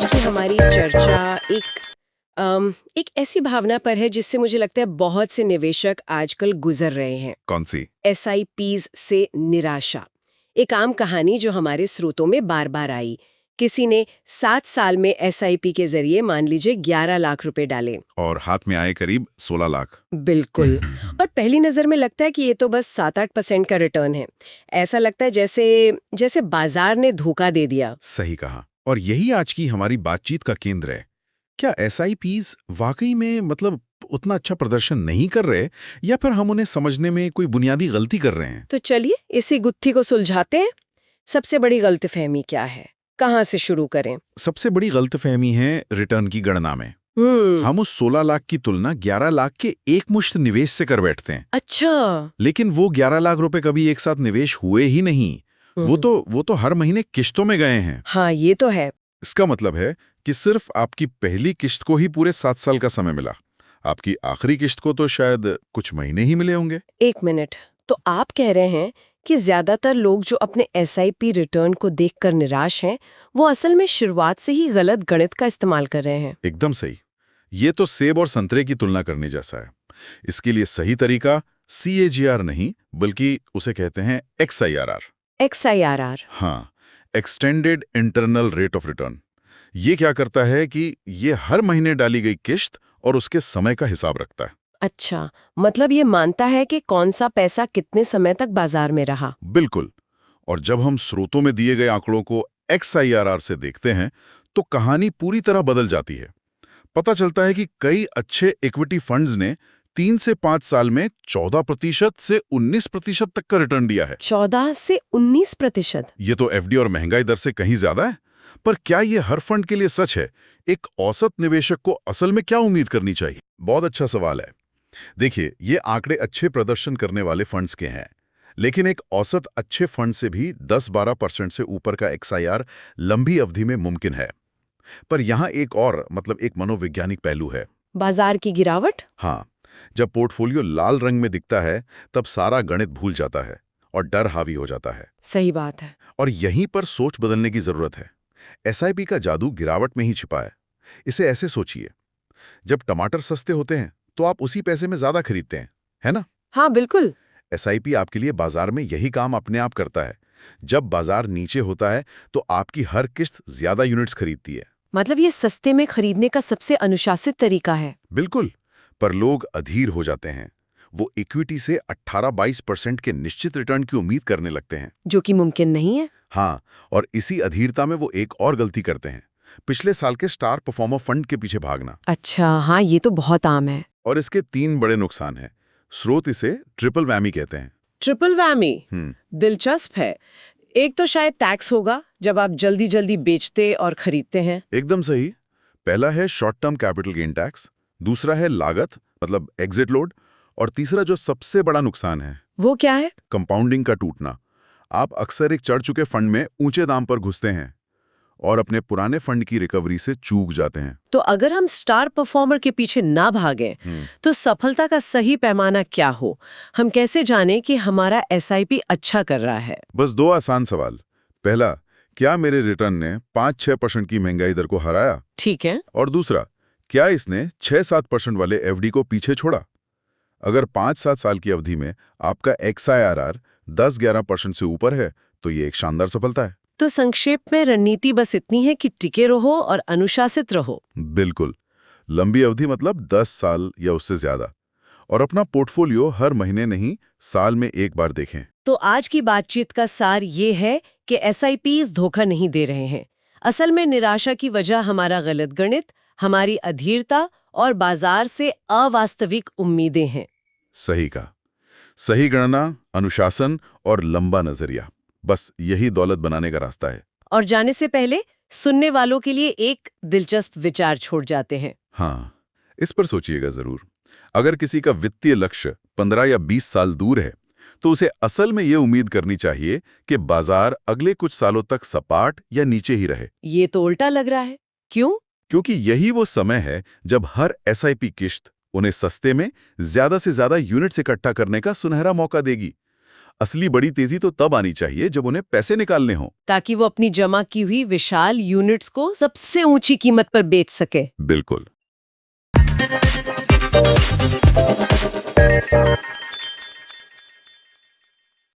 आज की हमारी चर्चा एक ऐसी भावना पर है जिससे मुझे लगता है बहुत से निवेशक आजकल गुजर रहे हैं। कौन सी? एसआईपीज से निराशा। एक आम कहानी जो हमारे स्रोतों में बार बार आई। किसी ने 7 साल में एसआईपी के जरिए मान लीजिए 11 लाख रुपए डाले। और हाथ में आए करीब 16 लाख। बिल्कुल। और पहली नजर में लगता है कि ये तो बस 7-8% का रिटर्न है। ऐसा लगता है जैसे जैसे बाजार ने धोखा दे दिया। सही कहा। और यही आज की हमारी बातचीत का केंद्र है। क्या एसआईपीज वाकई में उतना अच्छा प्रदर्शन नहीं कर रहे, या फिर हम उन्हें समझने में कोई बुनियादी गलती कर रहे हैं? तो चलिए इसी गुत्थी को सुलझाते हैं। सबसे बड़ी गलतफहमी क्या है? कहाँ से शुरू करें? सबसे बड़ी गलतफहमी है रिटर्न की गणना में। हम्म। हम उस 16 लाख की तुलना 11 लाख के एकमुश्त निवेश से कर बैठते हैं। अच्छा। लेकिन वो 11 लाख रुपए कभी एक साथ निवेश हुए ही नहीं। वो तो हर महीने किश्तों में गए हैं। हाँ, ये तो है। इसका मतलब है कि सिर्फ आपकी पहली किश्त को ही पूरे 7 साल का समय मिला। आपकी आखिरी किश्त को तो शायद कुछ महीने ही मिले होंगे। एक मिनट। तो आप कह रहे हैं कि ज्यादातर लोग जो अपने एसआईपी रिटर्न को देखकर निराश हैं, वो असल में शुरुआत से ही गलत गणित का इस्तेमाल कर रहे हैं। एकदम सही। ये तो सेब और संतरे की तुलना करने जैसा है। इसके लिए सही तरीका CAGR नहीं, बल्कि उसे कहते हैं XIRR। XIRR। हाँ, extended internal rate of return. ये क्या करता है कि ये हर महीने डाली गई किश्त और उसके समय का हिसाब रखता है। अच्छा, मतलब ये मानता है कि कौन सा पैसा कितने समय तक बाजार में रहा। बिल्कुल। और जब हम स्रोतों में दिए गए आंकड़ों को XIRR से देखते हैं, तो कहानी पूरी तरह बदल जाती है। पता चलता है कि कई अच्छे इक्विटी फंड्स ने 3 से 5 साल में 14% से 19% तक का रिटर्न दिया है। 14 से 19%। ये तो एफडी और महंगाई दर से कहीं ज्यादा है। पर क्या ये हर फंड के लिए सच है? एक औसत निवेशक को असल में क्या उम्मीद करनी चाहिए? बहुत अच्छा सवाल है। देखिए, ये आंकड़े अच्छे प्रदर्शन करने वाले फंड्स के हैं, लेकिन एक औसत अच्छे फंड से भी 10-12% से ऊपर का XIR लंबी अवधि में मुमकिन है। पर यहाँ एक मनोवैज्ञानिक पहलू है। बाजार की गिरावट। हाँ, जब पोर्टफोलियो लाल रंग में दिखता है, तब सारा गणित भूल जाता है और डर हावी हो जाता है। सही बात है। और यहीं पर सोच बदलने की जरूरत है। एसआईपी का जादू गिरावट में ही छिपा है। इसे ऐसे सोचिए, जब टमाटर सस्ते होते हैं तो आप उसी पैसे में ज्यादा खरीदते हैं, है ना? हाँ, बिल्कुल। एसआईपी आपके लिए बाजार में यही काम अपने आप करता है। जब बाजार नीचे होता है तो आपकी हर किश्त ज्यादा यूनिट्स खरीदती है। मतलब ये सस्ते में खरीदने का सबसे अनुशासित तरीका है। बिल्कुल। पर लोग अधीर हो जाते हैं। वो इक्विटी से 18-22% के निश्चित रिटर्न की उम्मीद करने लगते हैं। जो कि मुमकिन नहीं है। हाँ, और इसी अधीरता में वो एक और गलती करते हैं, पिछले साल के स्टार परफॉर्मर फंड के पीछे भागना। अच्छा, हाँ, ये तो बहुत आम है। और इसके 3 बड़े नुकसान हैं। स्रोत इसे ट्रिपल वैमी कहते हैं। Triple whammy. दिलचस्प है। एक तो शायद टैक्स होगा जब आप जल्दी जल्दी बेचते और खरीदते हैं। एकदम सही। पहला है short term capital gain tax, दूसरा है लागत एग्जिट लोड, और तीसरा जो सबसे बड़ा नुकसान है, वो क्या है? कंपाउंडिंग का टूटना। आप अक्सर एक चढ़ चुके फंड में ऊंचे दाम पर घुसते हैं और अपने पुराने फंड की रिकवरी से चूक जाते हैं। तो अगर हम स्टार परफॉर्मर के पीछे ना भागें, तो सफलता का सही पैमाना क्या हो? हम कैसे जाने कि हमारा एसआईपी अच्छा कर रहा है? बस 2 आसान सवाल। पहला, क्या मेरे रिटर्न ने 5-6% की महंगाई दर को हराया? ठीक है। और दूसरा, क्या इसने 6-7% वाले एफडी को पीछे छोड़ा? अगर 5-7 साल की अवधि में आपका XIRR 10-11% से ऊपर है, तो ये एक शानदार सफलता है। तो संक्षेप में रणनीति बस इतनी है कि टिके रहो और अनुशासित रहो। बिल्कुल। लंबी अवधि 10 साल या उससे ज्यादा। और अपना पोर्टफोलियो हर महीने नहीं, साल में एक बार देखें। तो आज की बातचीत का सार ये है कि एसआईपीज धोखा नहीं दे रहे हैं। असल में निराशा की वजह हमारा गलत गणित, हमारी अधीरता और बाजार से अवास्तविक उम्मीदें हैं। सही कहा। सही गणना, अनुशासन और लंबा नजरिया, बस यही दौलत बनाने का रास्ता है। और जाने से पहले सुनने वालों के लिए एक दिलचस्प विचार छोड़ जाते हैं। हाँ, इस पर सोचिएगा जरूर। अगर किसी का वित्तीय लक्ष्य 15 या 20 साल दूर है, तो उसे असल में ये उम्मीद करनी चाहिए कि बाजार अगले कुछ सालों तक सपाट या नीचे ही रहे। ये तो उल्टा लग रहा है। क्यों? क्योंकि यही वो समय है जब हर एसआईपी किश्त उन्हें सस्ते में ज्यादा से ज्यादा यूनिट्स इकट्ठा करने का सुनहरा मौका देगी। असली बड़ी तेजी तो तब आनी चाहिए जब उन्हें पैसे निकालने हों। ताकि वो अपनी जमा की हुई विशाल यूनिट्स को सबसे ऊंची कीमत पर बेच सके। बिल्कुल।